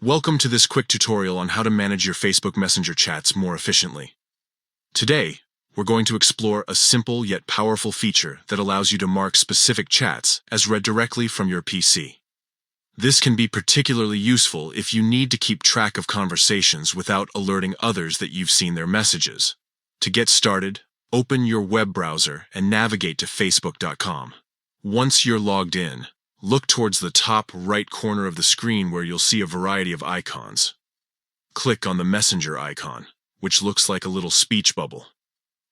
Welcome to this quick tutorial on how to manage your Facebook Messenger chats more efficiently. Today, we're going to explore a simple yet powerful feature that allows you to mark specific chats as read directly from your PC. This can be particularly useful if you need to keep track of conversations without alerting others that you've seen their messages. To get started, open your web browser and navigate to facebook.com. Once you're logged in, look towards the top right corner of the screen where you'll see a variety of icons. Click on the Messenger icon, which looks like a little speech bubble.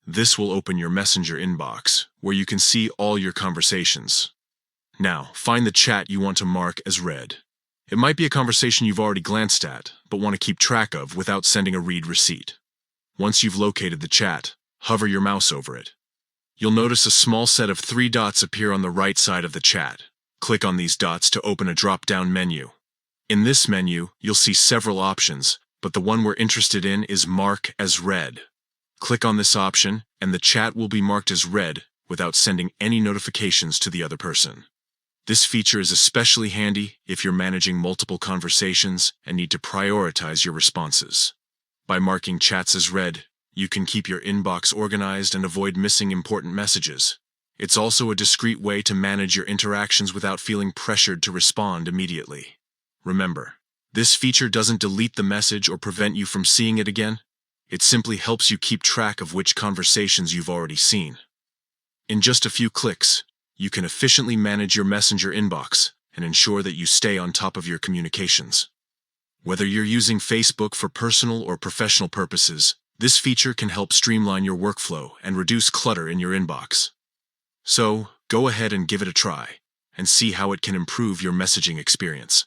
This will open your Messenger inbox, where you can see all your conversations. Now, find the chat you want to mark as read. It might be a conversation you've already glanced at, but want to keep track of without sending a read receipt. Once you've located the chat, hover your mouse over it. You'll notice a small set of 3 dots appear on the right side of the chat. Click on these dots to open a drop-down menu. In this menu, you'll see several options, but the one we're interested in is Mark as Read. Click on this option, and the chat will be marked as read without sending any notifications to the other person. This feature is especially handy if you're managing multiple conversations and need to prioritize your responses. By marking chats as read, you can keep your inbox organized and avoid missing important messages. It's also a discreet way to manage your interactions without feeling pressured to respond immediately. Remember, this feature doesn't delete the message or prevent you from seeing it again. It simply helps you keep track of which conversations you've already seen. In just a few clicks, you can efficiently manage your Messenger inbox and ensure that you stay on top of your communications. Whether you're using Facebook for personal or professional purposes, this feature can help streamline your workflow and reduce clutter in your inbox. So, go ahead and give it a try, and see how it can improve your messaging experience.